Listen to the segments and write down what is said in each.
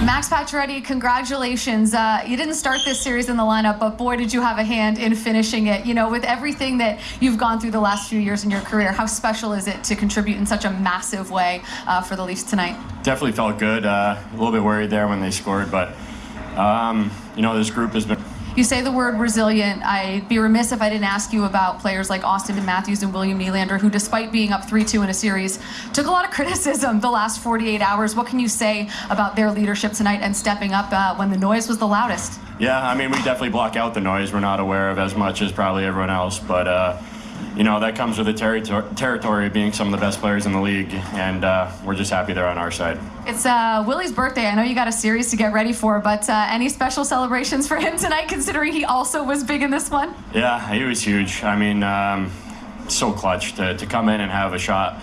Max Pacioretty, congratulations. You didn't start this series in the lineup, but boy, did you have a hand in finishing it. You know, with everything that you've gone through the last few years in your career, how special is it to contribute in such a massive way for the Leafs tonight? Definitely felt good. A little bit worried there when they scored, but you know, this group has been... You say the word resilient. I'd be remiss if I didn't ask you about players like Austin Matthews and William Nylander, who, despite being up 3-2 in a series, took a lot of criticism the last 48 hours. What can you say about their leadership tonight and stepping up when the noise was the loudest? Yeah, I mean, we definitely block out the noise. We're not aware of as much as probably everyone else, but you know, that comes with the territory of being some of the best players in the league, and we're just happy they're on our side. It's Willie's birthday. I know you got a series to get ready for, but any special celebrations for him tonight, considering he also was big in this one? Yeah, he was huge. I mean, so clutch to come in and have a shot,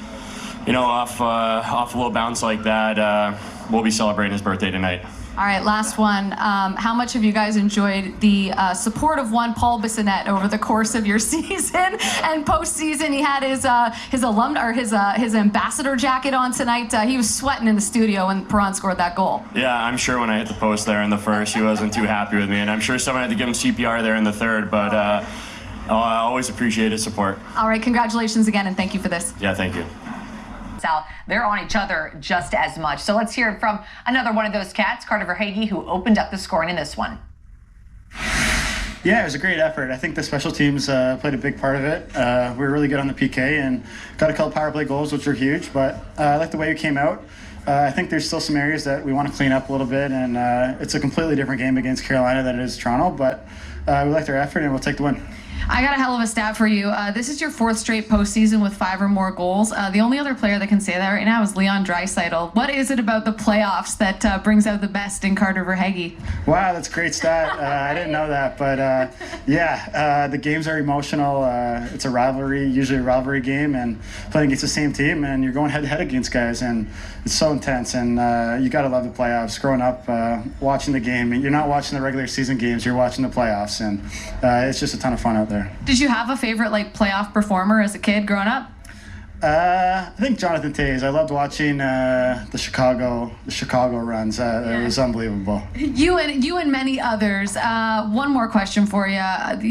you know, off a little bounce like that. We'll be celebrating his birthday tonight. All right, last one. How much have you guys enjoyed the support of one Paul Bissonnette over the course of your season and postseason? He had his ambassador jacket on tonight. He was sweating in the studio when Perron scored that goal. Yeah, I'm sure when I hit the post there in the first, he wasn't too happy with me, and I'm sure someone had to give him CPR there in the third, but I always appreciate his support. All right, congratulations again, and thank you for this. Yeah, thank you. They're on each other just as much. So let's hear it from another one of those cats, Carter Verhaeghe, who opened up the scoring in this one. Yeah, it was a great effort. I think the special teams played a big part of it. We were really good on the PK and got a couple power play goals, which were huge, but I like the way we came out. I think there's still some areas that we want to clean up a little bit, and it's a completely different game against Carolina than it is Toronto, but we liked our effort and we'll take the win. I got a hell of a stat for you. This is your 4th straight postseason with 5 or more goals. The only other player that can say that right now is Leon Draisaitl. What is it about the playoffs that brings out the best in Carter Verhaeghe? Wow, that's a great stat. I didn't know that, but yeah, the games are emotional. It's a rivalry, usually a rivalry game, and playing against the same team, and you're going head-to-head against guys, and it's so intense, and you got to love the playoffs. Growing up, watching the game, you're not watching the regular season games, you're watching the playoffs, and it's just a ton of fun out there. Did you have a favorite playoff performer as a kid growing up? I think Jonathan Toews. I loved watching the Chicago runs. It was unbelievable. You and many others. One more question for you.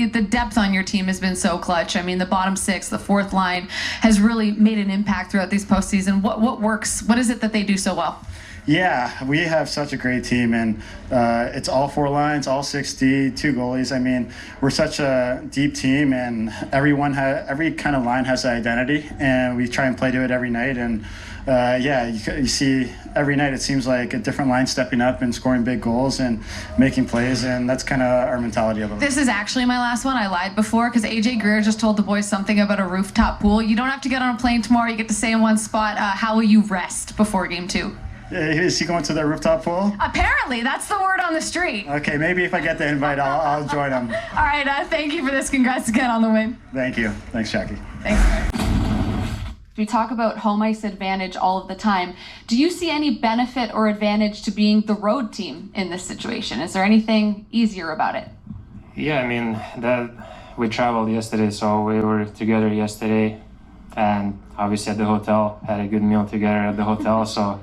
The depth on your team has been so clutch. I mean, the bottom 6, the 4th line has really made an impact throughout these postseason. What works? What is it that they do so well? Yeah, we have such a great team, and it's all 4 lines, all 6D, 2 goalies. I mean, we're such a deep team, and every kind of line has an identity, and we try and play to it every night. And yeah, you see every night it seems like a different line stepping up and scoring big goals and making plays, and that's kind of our mentality a little bit. This is actually my last one. I lied before because AJ Greer just told the boys something about a rooftop pool. You don't have to get on a plane tomorrow. You get to stay in one spot. How will you rest before Game 2? Is he going to the rooftop pool? Apparently, that's the word on the street. Okay, maybe if I get the invite, I'll join him. All right, thank you for this. Congrats again on the win. Thank you. Thanks, Jackie. Thanks. We talk about home ice advantage all of the time. Do you see any benefit or advantage to being the road team in this situation? Is there anything easier about it? Yeah, I mean, we traveled yesterday, so we were together yesterday, and obviously at the hotel, had a good meal together at the hotel, so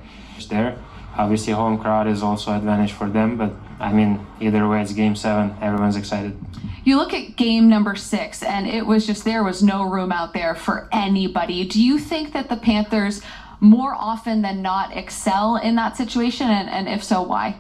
there. Obviously home crowd is also advantage for them, but I mean, either way, it's Game 7. Everyone's excited. You look at game number 6, and it was just, there was no room out there for anybody. Do you think that the Panthers more often than not excel in that situation, and if so, why?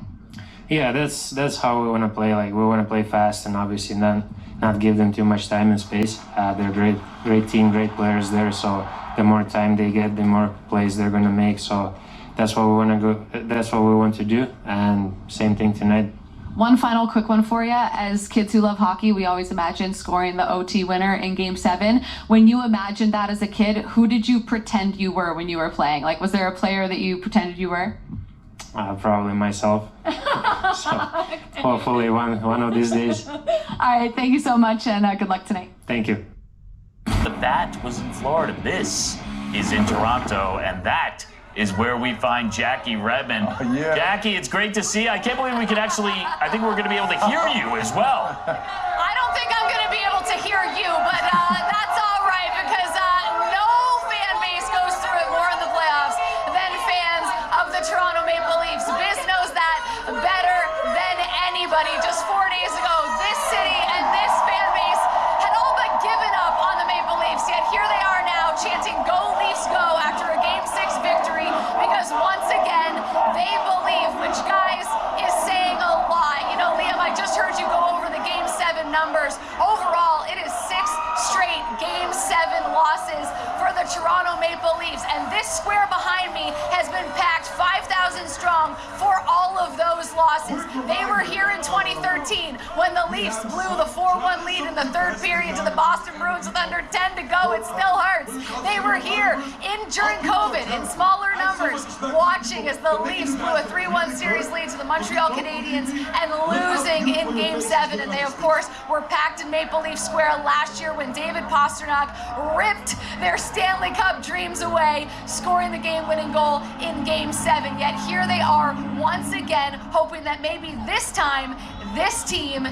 Yeah, that's how we want to play. We want to play fast, and obviously then not give them too much time and space. They're great team, great players there, so the more time they get, the more plays they're going to make. So that's what we want to go. That's what we want to do, and same thing tonight. One final quick one for you. As kids who love hockey, we always imagine scoring the OT winner in Game 7. When you imagined that as a kid, who did you pretend you were when you were playing? Was there a player that you pretended you were? Probably myself. So hopefully one of these days. All right, thank you so much, and good luck tonight. Thank you. But that was in Florida. This is in Toronto, and that is where we find Jackie Redmond. Yeah. Jackie, it's great to see you. I can't believe we can actually, I think we're going to be able to hear you as well. I don't think I'm going to be able to hear you, but that's all right, because no fan base goes through it more in the playoffs than fans of the Toronto Maple Leafs. Biz knows that. everybody. Just 4 days ago, this city and this fan base had all but given up on the Maple Leafs, yet here they are now chanting "Go Leafs Go" after a Game 6 victory, because once again, they believe, which, guys, is saying a lot. You know, Liam, I just heard you go over the Game 7 numbers. Overall, it is 6 straight Game 7 losses for the Toronto Maple Leafs, and this square behind me has been packed 5,000 strong for all of those losses. They were here in 2013 when the Leafs blew the 4-1 lead in the third period to the Boston Bruins with under 10 to go. It still hurts. They were here during COVID in smaller numbers, watching as the Leafs blew a 3-1 series lead to the Montreal Canadiens and losing in Game 7. And they, of course, were packed in Maple Leaf Square last year when David Pastrnak ripped their Stanley Cup dreams away, scoring the game-winning goal in Game 7. Yet here they are once again, hoping that maybe this time this team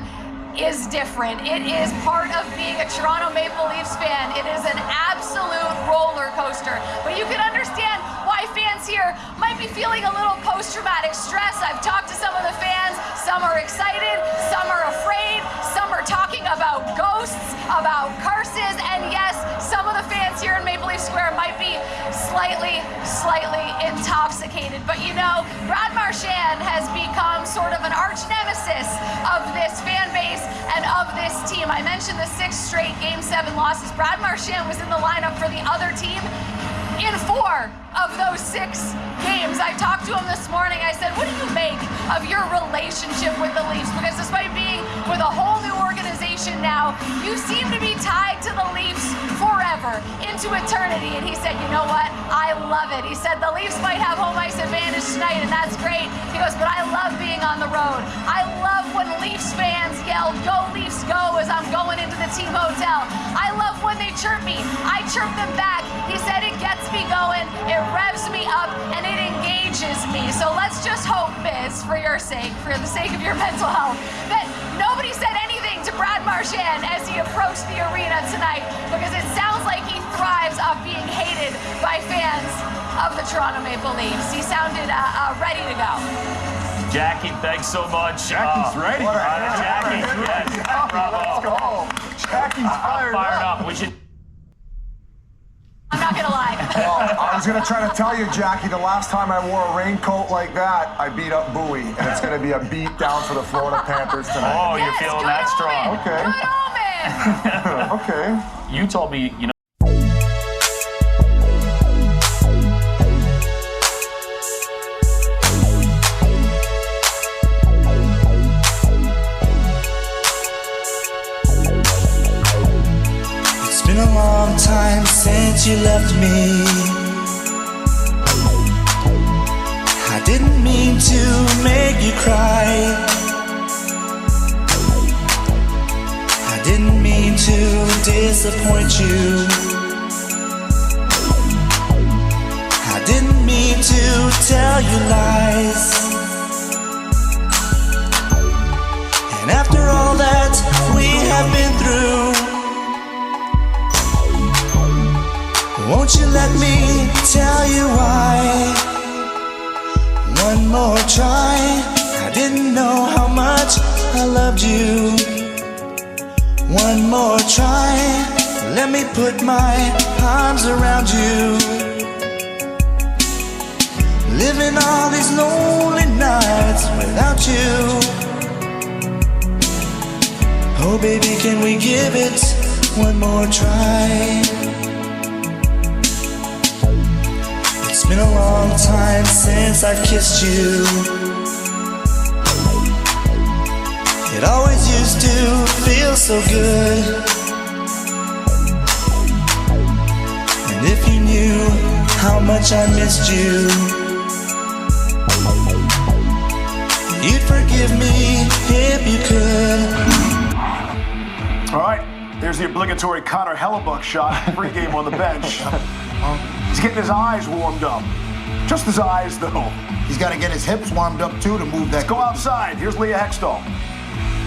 is different. It is part of being a Toronto Maple Leafs fan. It is an absolute roller coaster. But you can understand why fans here might be feeling a little post-traumatic stress. I've talked to some of the fans. Some are excited, some are afraid, some are talking about ghosts, about curses, and yes, some of the fans here in Maple Leaf Square might be slightly intoxicated. But you know, Brad Marchand has become sort of an arch nemesis of this fan base and of this team. I mentioned the 6 straight Game 7 losses. Brad Marchand was in the lineup for the other team in 4 of those 6 games. I talked to him this morning. I said, what do you make of your relationship with the Leafs? Because despite being with a whole new organization now, you seem to be tied to the Leafs forever, into eternity. And he said, you know what? I love it. He said, the Leafs might have home ice advantage tonight, and that's great. He goes, but I love being on the road. I love when Leafs fans yell, "Go Leafs go," as I'm going into the team hotel. I love when they chirp me. I chirp them back. He said, it gets me going, it revs me up, and it engages me. So let's just hope, Biz, for your sake, for the sake of your mental health, that nobody said anything to Brad Marchand as he approached the arena tonight, because it sounds like he thrives off being hated by fans of the Toronto Maple Leafs. He sounded ready to go. Jackie, thanks so much. Jackie's ready. Jackie, yes. Bravo. Let's go. Jackie's fired up. We should. I'm not gonna lie. Well, I was gonna try to tell you, Jackie, the last time I wore a raincoat like that, I beat up Bowie, and it's gonna be a beat down for the Florida Panthers tonight. Oh, Yes, you're feeling good that strong. omen. Okay. Good omen. Okay. You told me, you know. It's been a long time since you left me. I didn't mean to make you cry. I didn't mean to disappoint you. I didn't mean to tell you lies. And after all that we have been through, won't you let me tell you why? One more try. I didn't know how much I loved you. One more try. Let me put my arms around you. Living all these lonely nights without you. Oh baby, can we give it one more try? It's been a long time since I've kissed you. It always used to feel so good. And if you knew how much I missed you, you'd forgive me if you could. All right, there's the obligatory Connor Hellebuck shot, pre-game on the bench. He's getting his eyes warmed up. Just his eyes, though. He's got to get his hips warmed up, too, to move that. Go outside. Here's Leah Hextall.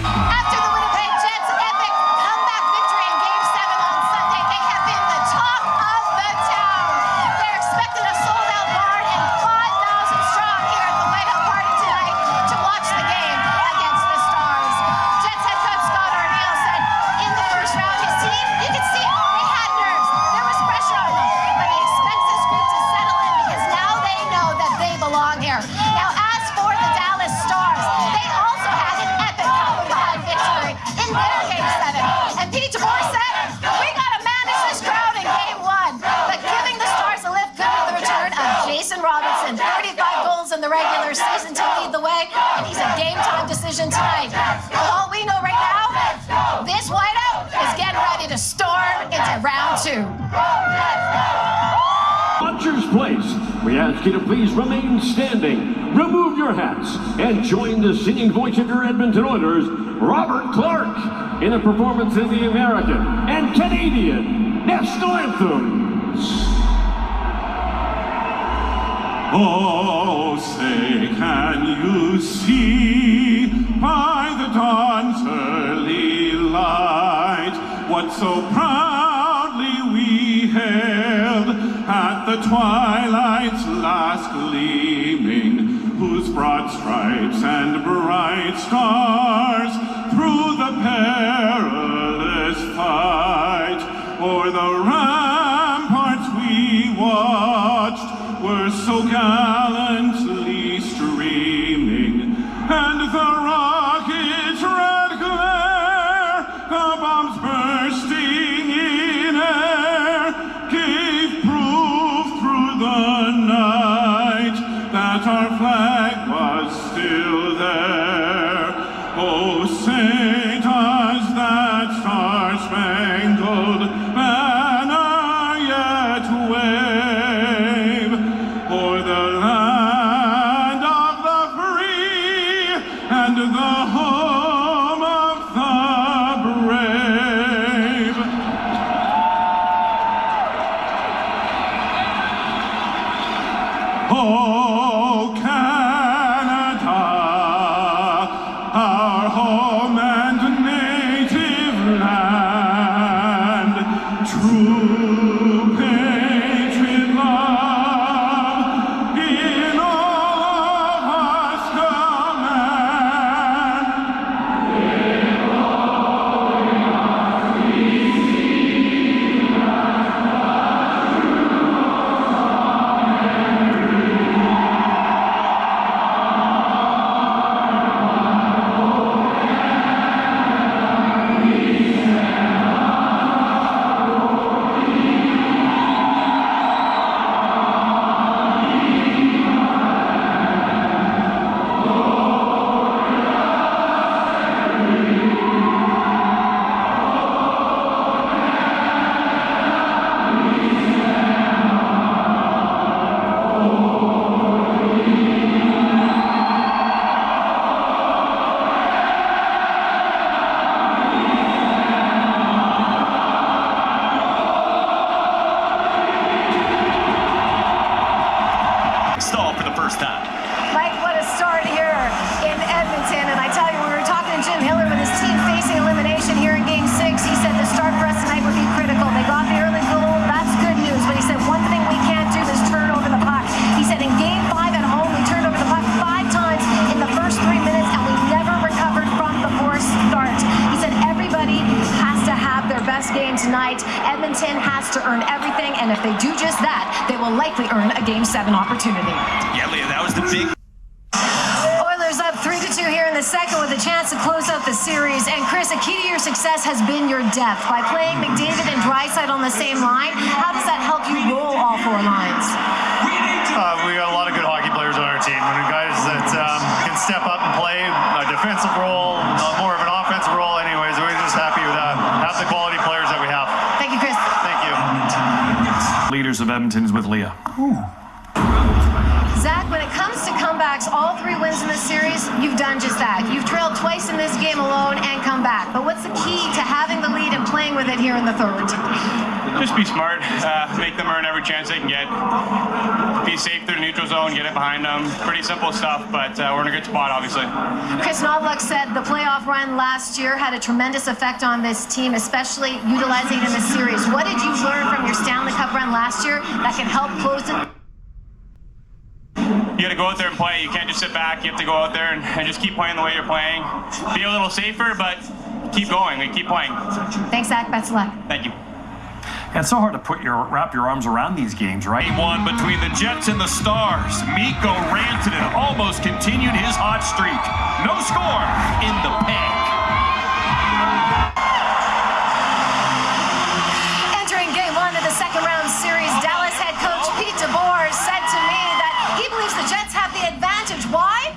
After the Winnipeg Jets' epic comeback victory in Game 7 on Sunday, they have been the talk of the town. They're expecting a sold-out barn and 5,000 strong here at the White House Party tonight to watch the game against the Stars. chosen to lead the way, and he's a game-time decision tonight. But all we know right now, this whiteout is getting ready to storm into round 2. Watchers place, we ask you to please remain standing, remove your hats, and join the singing voice of your Edmonton Oilers, Robert Clark, in a performance in the American and Canadian national anthems. Oh, say, can you see by the dawn's early light what so proudly we hailed at the twilight's last gleaming, whose broad stripes and bright stars through the perilous fight o'er the ramparts we watched were so gallantly streaming, and the rocket's red glare, the bombs bursting in air, gave proof through the night that our flag was still there. Oh, say does that star-spangled banner yet wave o'er the land of the free and the home of the brave? Oh, Canada, our home and native land, true patriot love in all of us Hextall for the first time. Mike, what a start here in Edmonton. And I tell you, when we were talking to Jim Hiller with his team facing elimination here in Game 6, he said the start for us tonight would be critical. They got the early goal. That's good news. But he said one thing we can't do is turn over the puck. He said in Game 5 at home, we turned over the puck 5 times in the first 3 minutes, and we never recovered from the forced start. He said everybody has to have their best game tonight. Edmonton has to earn everything, and if they do just that, they will likely earn a Game 7 opportunity. Yeah, Leah, that was the big... Oilers up 3-2 here in the second with a chance to close out the series. And Chris, a key to your success has been your depth. By playing McDavid and Draisaitl on the same line, how does that help you roll all 4 lines? We got a lot of good hockey players on our team. And guys that can step up and play a defensive role, more of an offensive role anyways. We're just happy with have the quality players that we have. Thank you, Chris. Thank you. Leaders of Edmonton is with Leah. Zach, when it comes to comebacks, all 3 wins in this series, you've done just that. You've trailed twice in this game alone and come back. But what's the key to having the lead and playing with it here in the third? Just be smart, make them earn every chance they can get. Be safe through the neutral zone, get it behind them. Pretty simple stuff, but we're in a good spot, obviously. Chris Novak said the playoff run last year had a tremendous effect on this team, especially utilizing it in this series. What did you learn from your Stanley Cup run last year that can help close it? You got to go out there and play. You can't just sit back. You have to go out there and just keep playing the way you're playing. Be a little safer, but keep going. Keep playing. Thanks, Zach. Best of luck. Thank you. It's so hard to wrap your arms around these games, right? One between the Jets and the Stars. Mikko Rantanen almost continued his hot streak. No score in the peg. Entering Game 1 of the second round series, Dallas head coach Pete DeBoer said to me that he believes the Jets have the advantage. Why?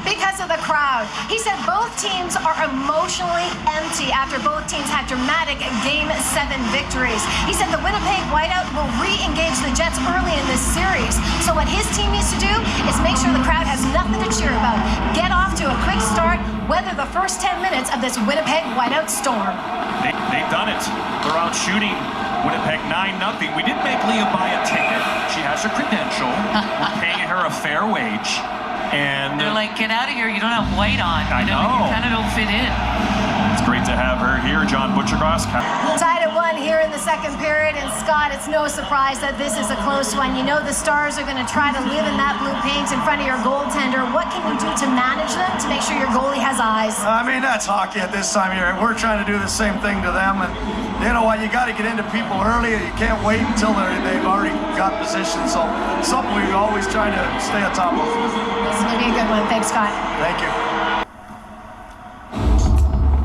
because of the crowd. He said both teams are emotionally empty after both teams had dramatic Game 7 victories. He said the Winnipeg Whiteout will re-engage the Jets early in this series. So what his team needs to do is make sure the crowd has nothing to cheer about. Get off to a quick start, weather the first 10 minutes of this Winnipeg Whiteout storm. They've done it. They're out shooting Winnipeg 9-0. We didn't make Leah buy a ticket. She has a credential. We're paying her a fair wage. And they're like, get out of here. You don't have white on. I know. You kind of don't fit in. It's great to have her here, John Butchergrass. Tied at 1 here in the second period. And Scott, it's no surprise that this is a close one. You know the Stars are going to try to live in that blue paint in front of your goaltender. What can you do to manage them to make sure your goalie has eyes? I mean, that's hockey at this time of year. We're trying to do the same thing to them. And you know what? You got to get into people early. You can't wait until they've already got position. So something we always try to stay on top of. This is going to be a good one. Thanks, Scott. Thank you.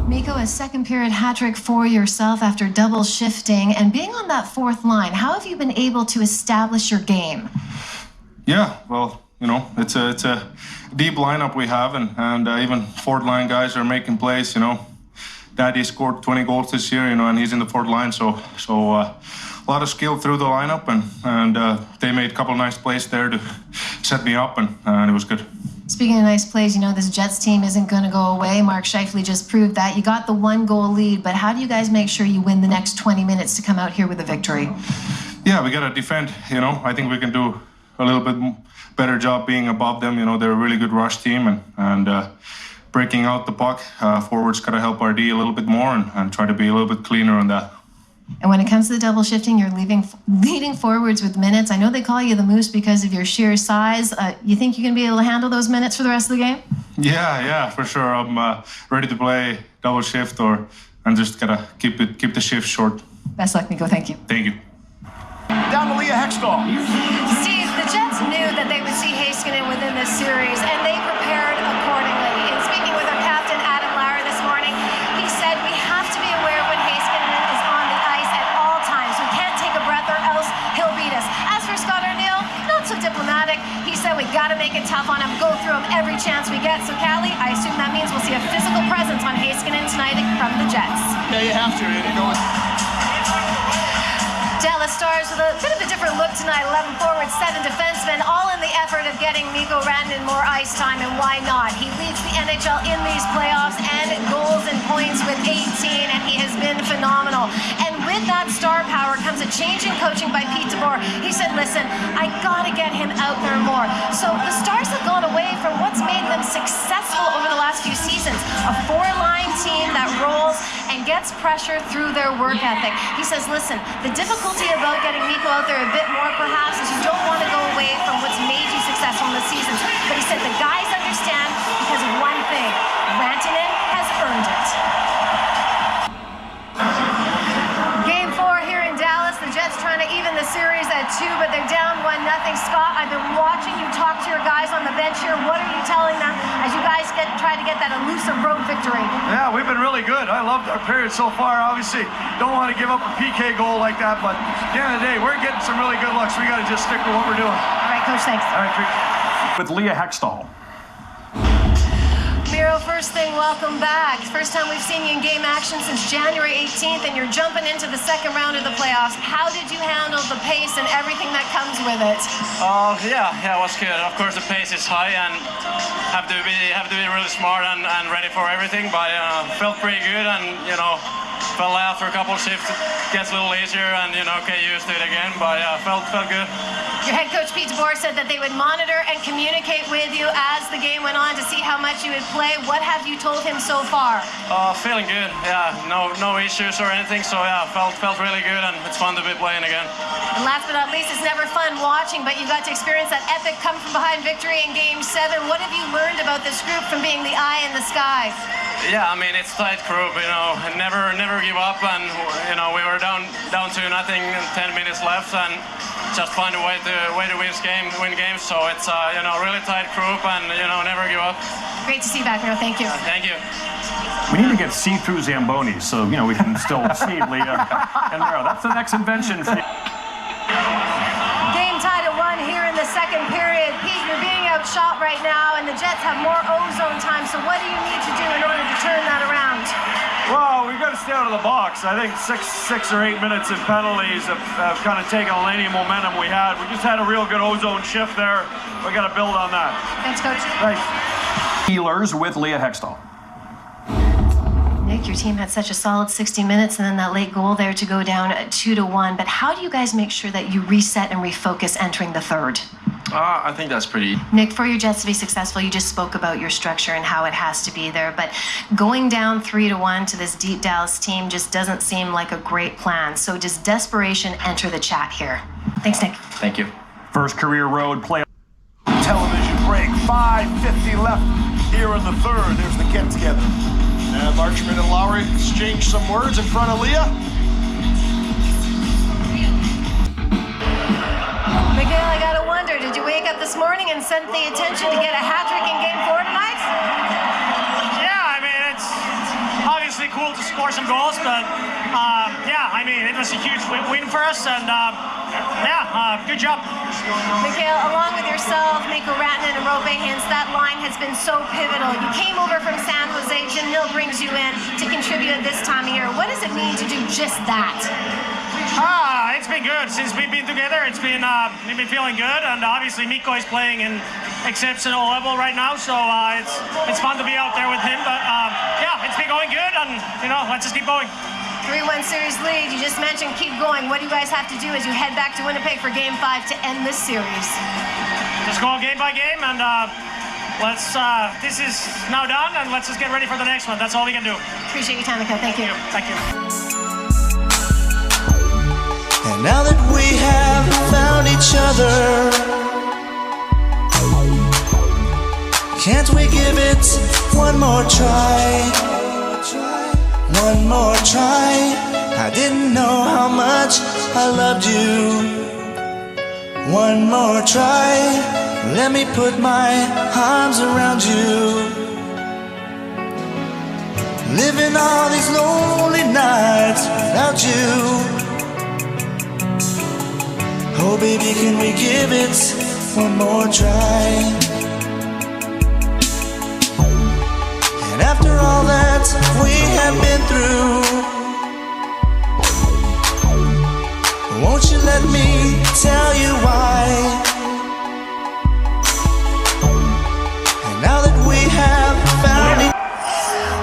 Mikko, a second period hat trick for yourself after double shifting and being on that fourth line. How have you been able to establish your game? Yeah, well, you know, it's a deep lineup we have, and even fourth line guys are making plays. You know, Daddy scored 20 goals this year, you know, and he's in the fourth line, so a lot of skill through the lineup, and they made a couple nice plays there to set me up, and it was good. Speaking of nice plays, you know this Jets team isn't going to go away. Mark Scheifele just proved that. You got the 1-goal lead, but how do you guys make sure you win the next 20 minutes to come out here with a victory? Yeah, we got to defend, you know. I think we can do a little bit better job being above them. You know, they're a really good rush team, and breaking out the puck. Forwards got to help our D a little bit more and try to be a little bit cleaner on that. And when it comes to the double shifting, you're leading forwards with minutes. I know they call you the Moose because of your sheer size. You think you can be able to handle those minutes for the rest of the game? Yeah, for sure. I'm ready to play double shift and just gotta keep the shift short. Best luck, Mikko. Thank you. Thank you. Down to Leah Hextall. Steve, the Jets knew that they would see Heiskanen within this series, and they prepared accordingly. In speaking with our captain, Adam Lauer, this morning, he said, we have to be aware when Heiskanen is on the ice at all times. We can't take a breath or else he'll beat us. As for Scott O'Neill, not so diplomatic. He said we got to make it tough on him, go through him every chance we get. So, Callie, I assume that means we'll see a physical presence on Heiskanen tonight from the Jets. Yeah, you have to. You know. Dallas Stars with a bit of a different look tonight. 11 forwards, 7 defensemen, all in the effort of getting Mikko Rantanen more ice time, and why not? He leads the NHL in these playoffs and goals and points with 18, and he has been phenomenal. And with that star power comes a change in coaching by Pete DeBoer. He said, listen, I got to get him out there more. So the Stars have gone away from what's made them successful over the last few seasons. A 4-line team that rolls and gets pressure through their work ethic. He says, listen, the difficulty about getting Mikko out there a bit more perhaps is you don't want to go away from what's made you successful in the seasons. But he said the guys understand because of one thing, Rantanen has earned it. Game 4 here in Dallas. The Jets trying to even the series at 2, but they're down 1-0. Scott, I've been watching you talk to your guys on the bench here. What are you telling them as you guys try to get that elusive road victory? Yeah, we've been really good. I loved our period so far. Obviously, don't want to give up a PK goal like that, but at the end of the day, we're getting some really good looks. We got to just stick with what we're doing. All right, Coach, thanks. All right, With Leah Hextall. Miro, first thing, welcome back. First time we've seen you in game action since January 18th, and you're jumping into the second round of the playoffs. How did you handle the pace and everything that comes with it? Yeah, it was good. Of course, the pace is high, and have to be really smart and ready for everything. But felt pretty good, and fell out for a couple of shifts. It gets a little easier, and get used to it again. But felt good. Your head coach Pete DeBoer said that they would monitor and communicate with you as the game went on to see how much you would play. What have you told him so far? Feeling good. Yeah, no issues or anything. So yeah, felt really good, and it's fun to be playing again. And last but not least, it's never fun watching, but you got to experience that epic come from behind victory in Game 7. What have you learned about this group from being the eye in the sky? Yeah, I mean, it's a tight group, never give up, and we were down 2-0 and 10 minutes left, and just find a way to win games. So it's really tight group, and never give up. Great to see you back, Miro. Thank you. Thank you. We need to get see-through Zambonis so we can still see Leah and Miro. That's the next invention. Game tied at 1 here in the second period. Pete, you're being shot right now, and the Jets have more ozone time. So what do you need to do in order to turn that around? Well, we've got to stay out of the box. I think 6 or 8 minutes in penalties have kind of taken any momentum we had. We just had a real good ozone shift there. We got to build on that. Thanks, Coach. Thanks. Healers with Leah Hextall. Nick, your team had such a solid 60 minutes and then that late goal there to go down 2-1. But how do you guys make sure that you reset and refocus entering the third? I think that's pretty. Nick, for your Jets to be successful, you just spoke about your structure and how it has to be there. But going down 3-1 to this deep Dallas team just doesn't seem like a great plan. So does desperation enter the chat here? Thanks, Nick. Thank you. First career road play. Television break. 5:50 left here in the third. There's the get together. And Marchman and Lowry exchange some words in front of Leah. Miguel, I gotta wonder, did you wake up this morning and set the intention to get a hat trick in Game 4 tonight? Yeah, I mean, it's obviously cool to score some goals, but yeah, I mean, it was a huge win for us, and good job. Miguel, along with yourself, Mikko Rantanen and Rope Hintz, that line has been so pivotal. You came over from San Jose, Jim Hill brings you in to contribute at this time of year. What does it mean to do just that? It's been good. Since we've been together, we've been feeling good, and obviously Mikko is playing in exceptional level right now, so it's fun to be out there with him, but yeah, it's been going good, and let's just keep going. 3-1 series lead, you just mentioned keep going. What do you guys have to do as you head back to Winnipeg for Game 5 to end this series? Just go game by game, and this is now done, and let's just get ready for the next one. That's all we can do. Appreciate your time, Mikko. Thank you. Thank you. And now that we have found each other, can't we give it one more try? One more try. I didn't know how much I loved you. One more try. Let me put my arms around you. Living all these lonely nights without you. Oh baby, can we give it one more try? And after all that we have been through, won't you let me tell you why? And now that we have found it.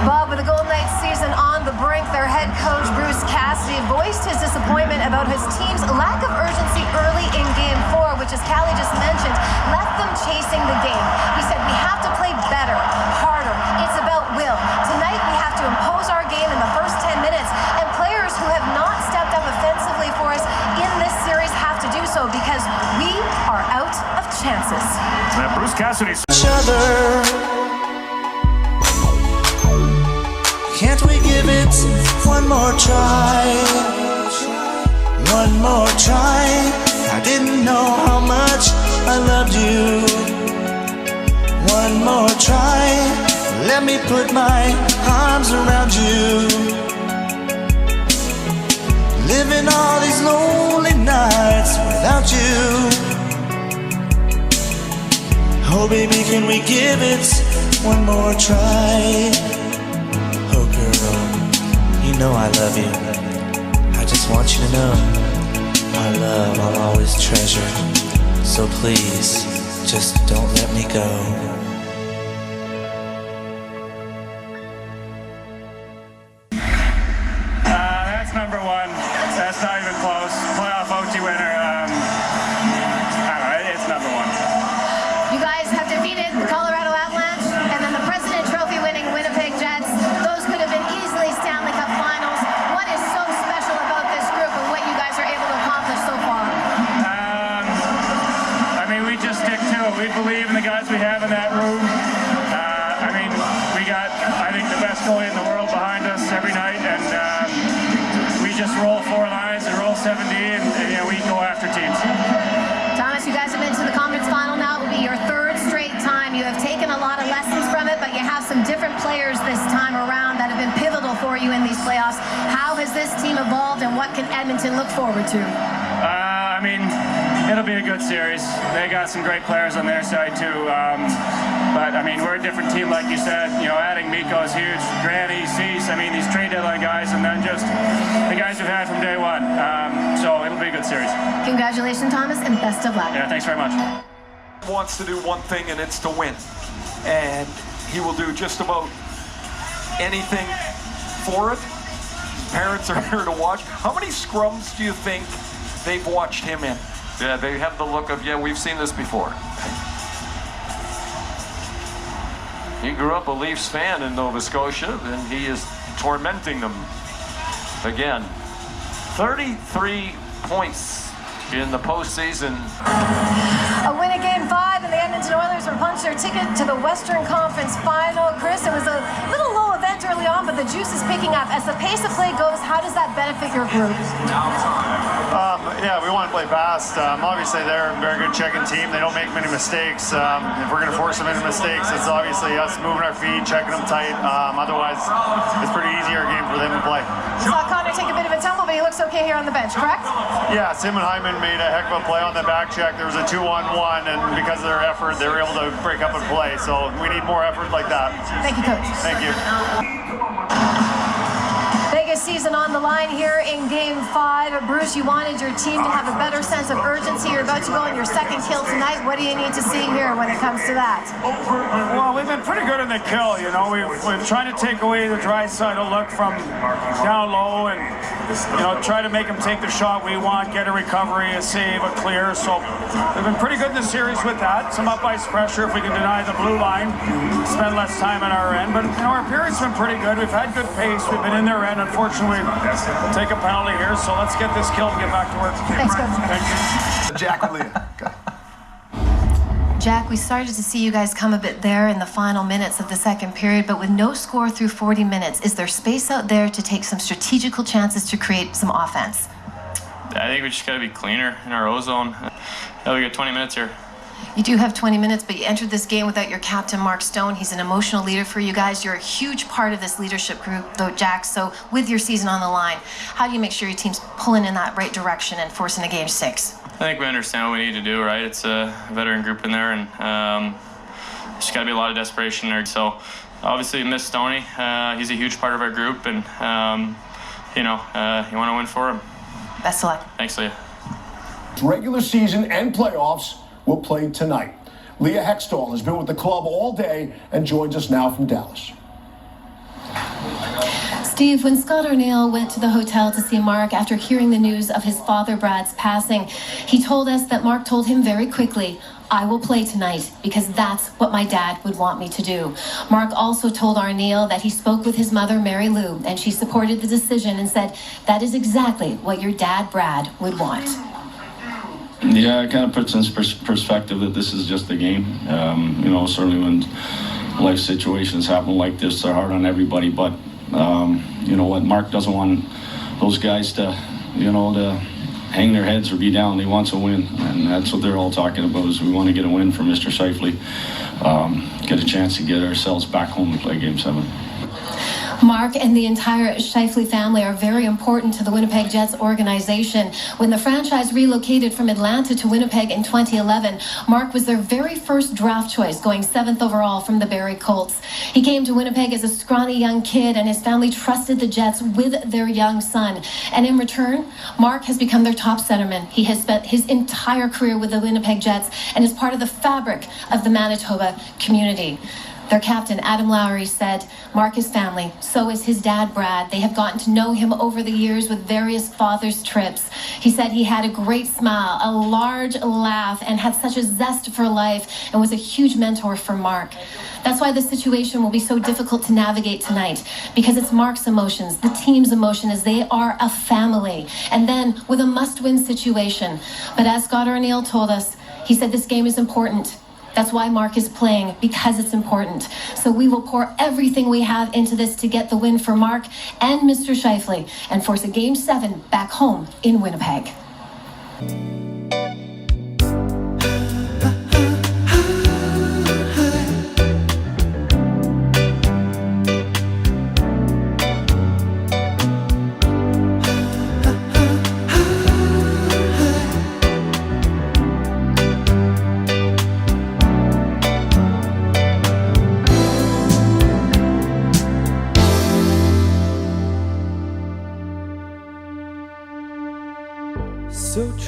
Bob, with the Golden Knights season on the brink, their head coach Bruce Cassidy voiced his disappointment about his team's lack of urgency early in Game 4, which, as Callie just mentioned, left them chasing the game. He said, we have to play better, harder. It's about will. Tonight we have to impose our game in the first 10 minutes, and players who have not stepped up offensively for us in this series have to do so because we are out of chances. Bruce Cassidy. Can't we give it one more try? One more try. I didn't know how much I loved you. One more try. Let me put my arms around you. Living all these lonely nights without you. Oh baby, can we give it one more try? Oh girl, you know I love you. I just want you to know our love I'll always treasure. So please, just don't let me go. That's number one. That's not even close. Playoff OT winner. I don't know, it's number one. You guys have defeated the Colorado Avalanche and then the President Trophy winning Winnipeg Jets. Those could have been easily Stanley Cup finals. What is so special about this group and what you guys are able to accomplish so far? I mean, we just stick to it. We believe in the guys we have in that room. I mean, we got, I think, the best goalie in the world behind us every night, and we just roll 4 lines and roll 7D, and we go after teams. Thomas, you guys have been to the conference final now. It will be your 3rd straight time. You have taken a lot of lessons from it, but you have some different players this time around that have been pivotal for you in these playoffs. How has this team evolved, and what can Edmonton look forward to? I mean, It'll be a good series. They got some great players on their side too. But I mean, we're a different team, like you said. You know, adding Miko is huge. Granny, Cease. I mean, these trade deadline guys, and then just the guys we've had from day one. So it'll be a good series. Congratulations, Thomas, and best of luck. Yeah, thanks very much. Wants to do one thing, and it's to win. And he will do just about anything for it. Parents are here to watch. How many scrums do you think they've watched him in? Yeah, they have the look of, yeah, we've seen this before. He grew up a Leafs fan in Nova Scotia, and he is tormenting them again. 33 points in the postseason. A win at Game 5, and the Edmonton Oilers will punch their ticket to the Western Conference Final. Chris, it was a little low event early on, but the juice is picking up. As the pace of play goes, how does that benefit your group? Yeah, we want to play fast. Obviously, they're a very good checking team. They don't make many mistakes. If we're going to force them into mistakes, it's obviously us moving our feet, checking them tight. Otherwise, it's pretty easier game for them to play. Saw Connor take a bit of a tumble, but he looks okay here on the bench, correct? Yeah, Sim and Hyman made a heck of a play on the back check. There was a 2-on-1, and because of their effort, they were able to break up and play. So we need more effort like that. Thank you, Coach. Thank you. Biggest season on the line here in Game 5. Bruce, you wanted your team to have a better sense of urgency. You're about to go on your second kill tonight. What do you need to see here when it comes to that? Well, we've been pretty good in the kill, you know. We've tried to take away the dry side of look from down low and, you know, try to make them take the shot we want, get a recovery, a save, a clear. So we've been pretty good in the series with that. Some up-ice pressure if we can deny the blue line, spend less time on our end. But, you know, our period's been pretty good. We've had good pace. We've been in their end. Unfortunately, we'll take a penalty here. So let's get this kill and get back to work. Thanks, Coach. Thank you. Jack or Leah? Okay. Jack, we started to see you guys come a bit there in the final minutes of the second period, but with no score through 40 minutes, is there space out there to take some strategical chances to create some offense? I think we just got to be cleaner in our O-zone. We got 20 minutes here. You do have 20 minutes, but you entered this game without your captain, Mark Stone. He's an emotional leader for you guys. You're a huge part of this leadership group, though, Jack. So with your season on the line, how do you make sure your team's pulling in that right direction and forcing a Game 6? I think we understand what we need to do, right? It's a veteran group in there, and just got to be a lot of desperation there. So obviously, miss Stoney. He's a huge part of our group, and you want to win for him. Best of luck. Thanks, Leah. Regular season and playoffs will play tonight. Leah Hextall has been with the club all day and joins us now from Dallas. Steve, when Scott Arniel went to the hotel to see Mark after hearing the news of his father Brad's passing, he told us that Mark told him very quickly, "I will play tonight because that's what my dad would want me to do." Mark also told Arniel that he spoke with his mother, Mary Lou, and she supported the decision and said, "That is exactly what your dad, Brad, would want." Yeah, it kind of puts in perspective that this is just a game. Certainly when life situations happen like this, they're hard on everybody, but you know what, Mark doesn't want those guys to hang their heads or be down. They want to win, and that's what they're all talking about, is we want to get a win for Mr. Shifley, get a chance to get ourselves back home to play Game 7. Mark and the entire Shifley family are very important to the Winnipeg Jets organization. When the franchise relocated from Atlanta to Winnipeg in 2011, Mark was their very first draft choice, going 7th overall from the Barrie Colts. He came to Winnipeg as a scrawny young kid, and his family trusted the Jets with their young son. And in return, Mark has become their top centerman. He has spent his entire career with the Winnipeg Jets and is part of the fabric of the Manitoba community. Their captain, Adam Lowry, said, "Mark is family. So is his dad, Brad. They have gotten to know him over the years with various father's trips." He said he had a great smile, a large laugh, and had such a zest for life, and was a huge mentor for Mark. That's why the situation will be so difficult to navigate tonight, because it's Mark's emotions, the team's emotion, as they are a family, and then with a must-win situation. But as Scott Arniel told us, he said this game is important. That's why Mark is playing, because it's important. So we will pour everything we have into this to get the win for Mark and Mr. Shifley and force a Game 7 back home in Winnipeg.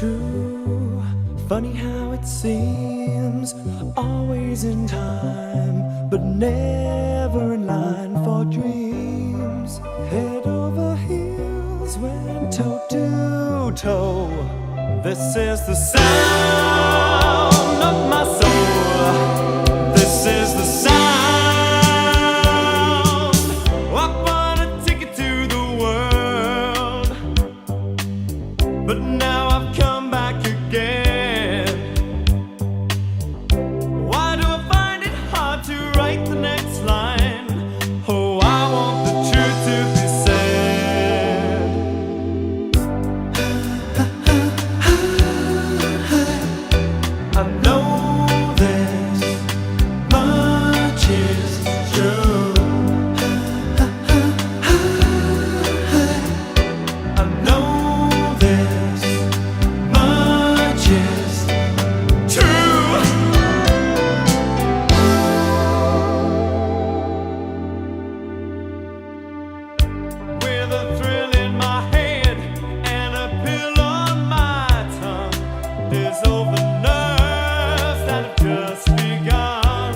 true. Funny how it seems, always in time, but never in line for dreams. Head over heels, went toe to toe. This is the sound of my soul. This is the sound. I bought a ticket to the world, but now I've come back again. Why do I find it hard to write the next line? Oh, I want the truth to be said. I know this much is true. I know this much is true. With a thrill in my head and a pill on my tongue, dissolve the nerves that have just begun.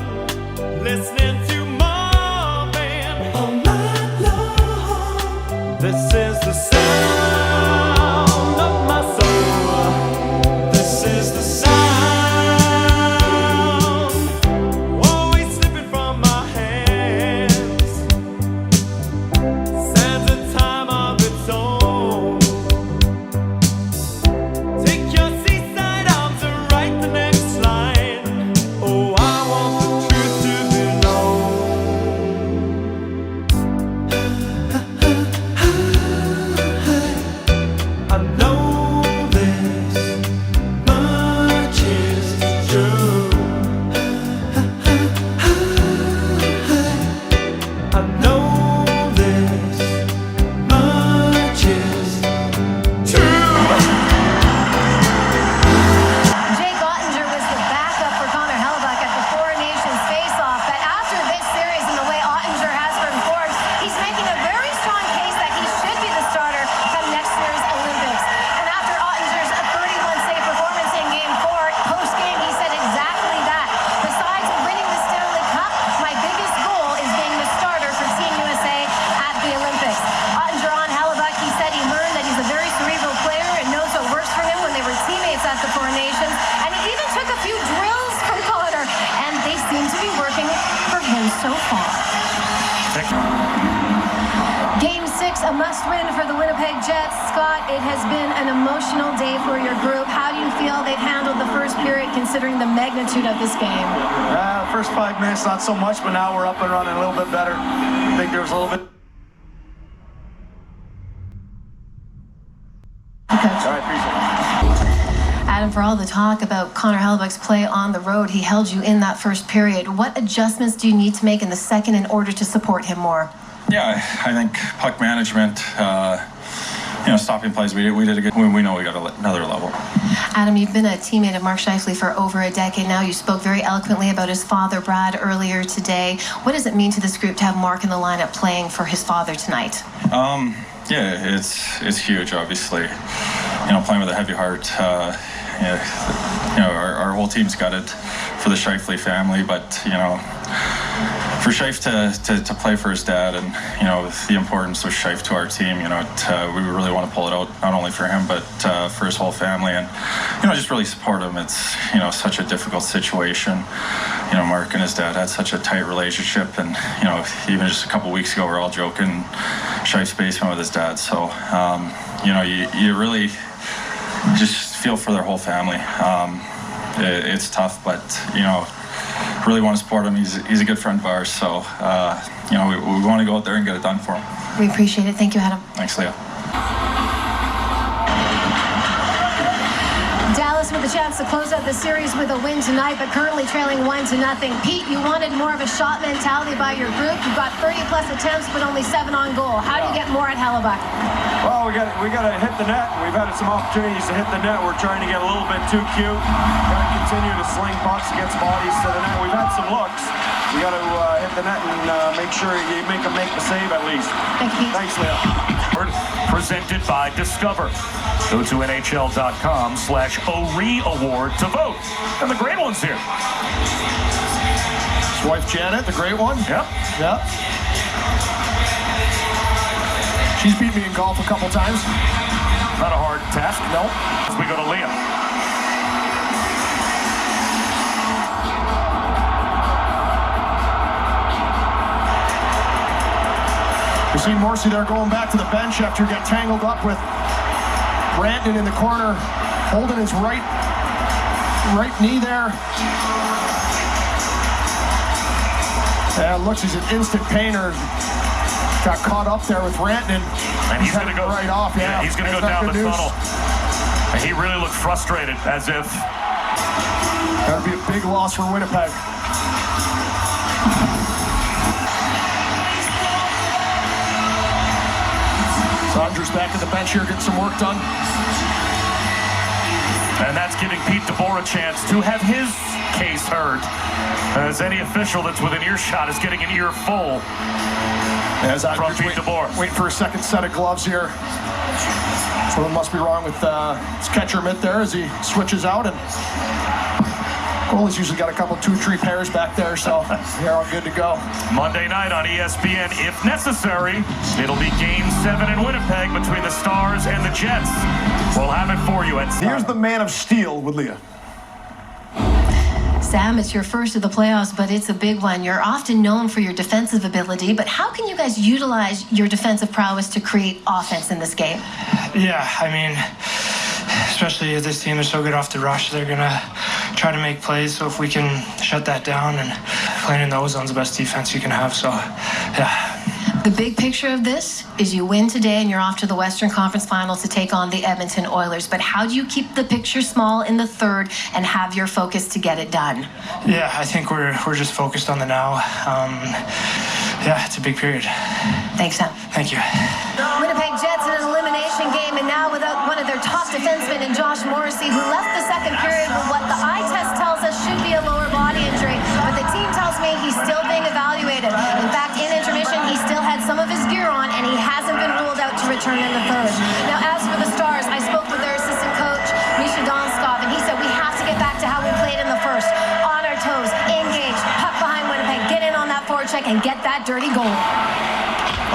Listening to Marvin all night long. This is the sound of my soul. This is the sound. Always slipping from my hands. Stands a time of its own. Take your seaside arms and write the next line. Oh, I want the truth to be known. I know this much is true. I know this much is true. Jake Ottinger was the backup for Connor Hellebuck at the Four Nations face-off, but after this series and the way Ottinger has performed, he's making a very strong case that he should be the starter come next year's Olympics. And after Ottinger's 31-save performance in Game 4, post-game he said exactly that. Besides winning the Stanley Cup, my biggest goal is being the starter for Team USA at the Olympics. Ottinger on Hellebuck, he said he learned that he's a very cerebral player and knows what works for him when they were teammates at the Four Nations. And he even took a few drills from Connor, and they seem to be working for him so far. Game 6, a must-win for the Winnipeg Jets. Scott, it has been an emotional day for your group. How do you feel they've handled the first period considering the magnitude of this game? The first 5 minutes, not so much, but now we're up and running a little bit better. I think there was a little bit. All right, appreciate it. Adam, for all the talk about Connor Hellebuck's play on the road, he held you in that first period. What adjustments do you need to make in the second in order to support him more? Yeah, I think puck management, stopping plays, we did a good, we know we got another level. Adam, you've been a teammate of Mark Scheifele for over a decade now. You spoke very eloquently about his father, Brad, earlier today. What does it mean to this group to have Mark in the lineup playing for his father tonight? Yeah, it's huge, obviously. Playing with a heavy heart. Our whole team's got it for the Scheifele family, but for Scheif to play for his dad, and the importance of Scheif to our team, we really want to pull it out, not only for him but for his whole family, and just really support him. It's such a difficult situation. Mark and his dad had such a tight relationship, and even just a couple weeks ago we're all joking Scheif's basement with his dad. So you really just feel for their whole family. It's tough, but really want to support him. He's a good friend of ours, so we want to go out there and get it done for him. We appreciate it. Thank you, Adam. Thanks, Leah. Dallas with a chance to close out the series with a win tonight, but currently trailing 1-0. Pete, you wanted more of a shot mentality by your group. You've got 30-plus attempts, but only 7 on goal. How do you get more at Hellebuck? Well, we got to hit the net. We've had some opportunities to hit the net. We're trying to get a little bit too cute. Got to continue to sling pucks against bodies to the net. We've had some looks. We got to hit the net and make sure you make them make the save at least. Thank you, Pete. Thanks, Leah. Presented by Discover. Go to NHL.com/ORE award to vote. And the great one's here. His wife Janet, the great one. Yep. Yep. She's beat me in golf a couple times. Not a hard task. No. As we go to Leah. You see Morrissey there going back to the bench after he got tangled up with Brandon in the corner, holding his right knee there. Yeah, looks he's an instant painter. Got caught up there with Brandon. And he's going to go right off. Yeah, he's going to go down the tunnel. And he really looked frustrated, as if that would be a big loss for Winnipeg. Saunders back at the bench here, getting some work done. And that's giving Pete DeBoer a chance to have his case heard, as any official that's within earshot is getting an earful from Pete DeBoer. Waiting for a second set of gloves here. Something must be wrong with his catcher mitt there as he switches out, and goalie's usually got a couple 2-3 pairs back there, so they're all good to go. Monday night on ESPN, if necessary, it'll be Game 7 in Winnipeg between the Stars and the Jets. We'll have it for you at Here's the man of steel with Leah. Sam, it's your first of the playoffs, but it's a big one. You're often known for your defensive ability, but how can you guys utilize your defensive prowess to create offense in this game? Yeah, I mean, especially if this team is so good off the rush, they're going to try to make plays. So if we can shut that down, and playing in the ozone's the best defense you can have. So, yeah. The big picture of this is you win today and you're off to the Western Conference Finals to take on the Edmonton Oilers. But how do you keep the picture small in the third and have your focus to get it done? Yeah, I think we're just focused on the now. Yeah, it's a big period. Thanks, Sam. Thank you. Winnipeg Jets in an elimination game, and now without one of their top defensemen in Josh Morrissey, who left the second period with what the eye test tells us should be a lower body injury. But the team tells me he's still being evaluated. In fact, in intermission, he still had some of his gear on, and he hasn't been ruled out to return in the third. Now, as for the Stars, I spoke with their assistant coach, Misha Donskov, and he said we have to get back to how we played in the first. On our toes, engaged, puck behind Winnipeg, get in on that forecheck, and get that dirty goal.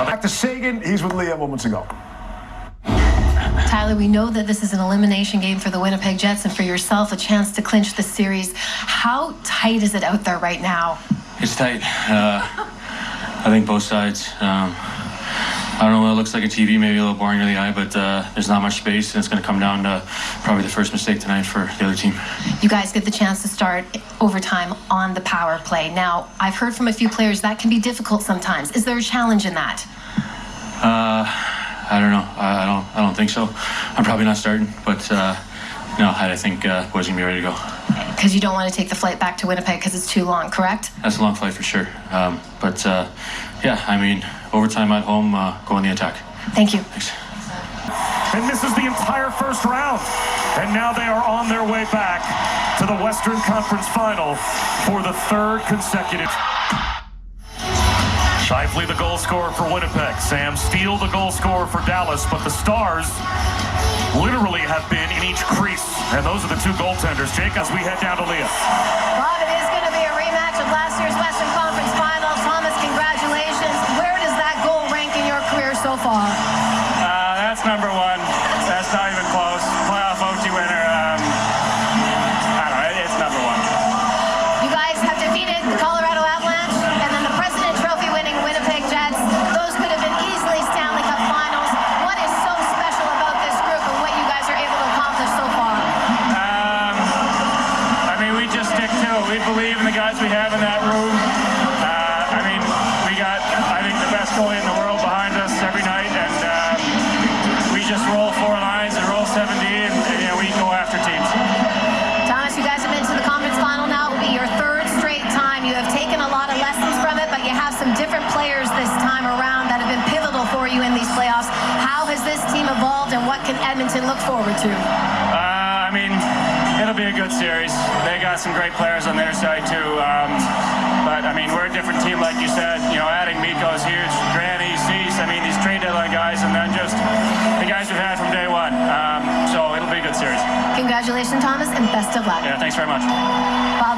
Back to Sagan. He's with Leah moments ago. Tyler, we know that this is an elimination game for the Winnipeg Jets and for yourself, a chance to clinch the series. How tight is it out there right now? It's tight. I think both sides. I don't know, it looks like a TV, maybe a little boring to the eye, but there's not much space, and it's going to come down to probably the first mistake tonight for the other team. You guys get the chance to start overtime on the power play. Now, I've heard from a few players that can be difficult sometimes. Is there a challenge in that? I don't know. I don't think so. I'm probably not starting, but no, I think boys are going to be ready to go. Because you don't want to take the flight back to Winnipeg because it's too long, correct? That's a long flight for sure. But yeah, I mean, overtime at home, go on the attack. Thank you. Thanks. And this is the entire first round. And now they are on their way back to the Western Conference Final for the third consecutive. Shifley, the goal scorer for Winnipeg. Sam Steele, the goal scorer for Dallas. But the Stars literally have been in each crease. And those are the two goaltenders. Jake, as we head down to Leah. Bob, it is going to be a rematch of last year's Western Conference Finals. Thomas, congratulations. Where does that goal rank in your career so far? That's number one. That's not even close. Playoff OT winner. I don't know. It's number one. You guys have defeated the Colorado Avalanche and then the President Trophy winning Winnipeg Jets. Those could have been easily Stanley Cup Finals. What is so special about this group and what you guys are able to accomplish so far? I mean, we just stick to it. We believe in the guys we have in that room. I mean, we got, I think, the best goalie in the world behind us every night, and we just roll four lines and roll 7D, and you know, we go after teams. Thomas, you guys have been to the conference final now. It will be your third straight time. You have taken a lot of lessons from it, but you have some different players this time around that have been pivotal for you in these playoffs. How has this team evolved, and what can Edmonton look forward to? I mean, it'll be a good series. They got some great players on their side too. But I mean, we're a different team, like you said. You know, adding Mikko is huge. Granny, Cease. I mean, these trade deadline guys, and then just of luck. Yeah, thanks very much. Bob.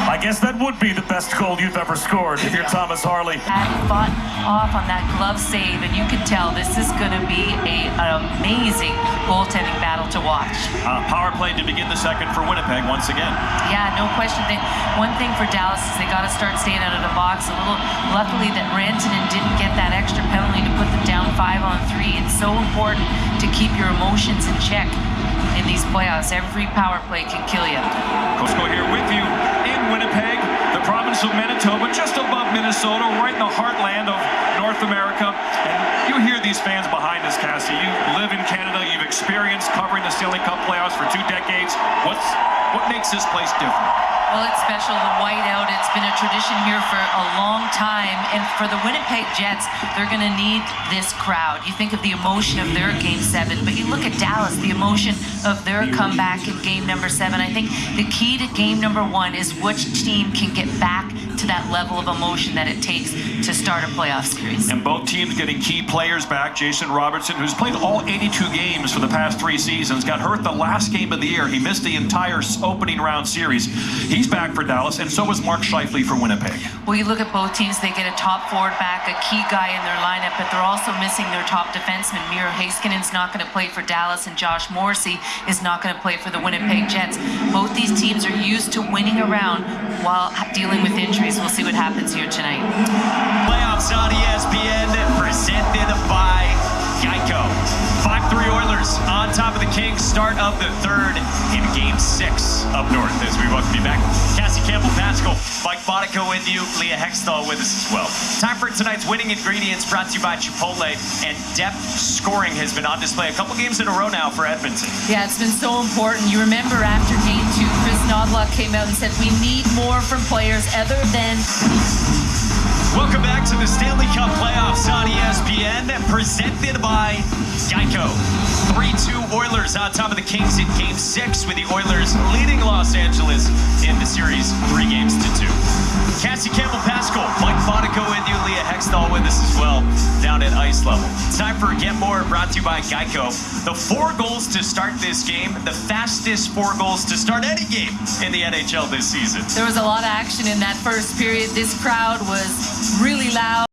I guess that would be the best goal you've ever scored if you're Thomas Harley. Fought off on that glove save, and you can tell this is going to be an amazing goaltending battle to watch. Power play to begin the second for Winnipeg once again. Yeah, no question. One thing for Dallas is they got to start staying out of the box a little. Luckily that Rantanen didn't get that extra penalty to put them down 5-on-3. It's so important to keep your emotions in check in these playoffs. Every power play can kill you. Costco here with you in Winnipeg, the province of Manitoba, just above Minnesota, right in the heartland of North America. And you hear these fans behind us, Cassie. You live in Canada, you've experienced covering the Stanley Cup playoffs for 2 decades. What makes this place different? Well, it's special, the whiteout. It's been a tradition here for a long time. And for the Winnipeg Jets, they're going to need this crowd. You think of the emotion of their Game 7, but you look at Dallas, the emotion of their comeback in Game number 7. I think the key to Game number 1 is which team can get back to that level of emotion that it takes to start a playoff series. And both teams getting key players back. Jason Robertson, who's played all 82 games for the past 3 seasons, got hurt the last game of the year. He missed the entire opening round series. He's back for Dallas, and so is Mark Scheifele for Winnipeg. Well, you look at both teams, they get a top forward back, a key guy in their lineup, but they're also missing their top defenseman. Miro Heiskanen's not going to play for Dallas, and Josh Morrissey is not going to play for the Winnipeg Jets. Both these teams are used to winning around while dealing with injuries. We'll see what happens here tonight. Playoffs on ESPN, presented by Geico. 5-3 Oilers on top of the Kings. Start of the third in Game 6 up north as we welcome you back. Cassie, Campbell, Pascal, Mike Monaco with you, Leah Hextall with us as well. Time for tonight's winning ingredients brought to you by Chipotle, and depth scoring has been on display a couple games in a row now for Edmonton. Yeah, it's been so important. You remember after Game 2, Chris Knobloch came out and said we need more from players other than... Welcome back to the Stanley Cup playoffs on ESPN, presented by Geico. 3-2 Oilers on top of the Kings in Game 6, with the Oilers leading Los Angeles in the series 3-2. Cassie, Campbell, Pascal, Mike Monaco with you, Leah Hextall with us as well down at ice level. It's time for Get More, brought to you by Geico. The 4 goals to start this game, the fastest 4 goals to start any game in the NHL this season. There was a lot of action in that first period. This crowd was really loud.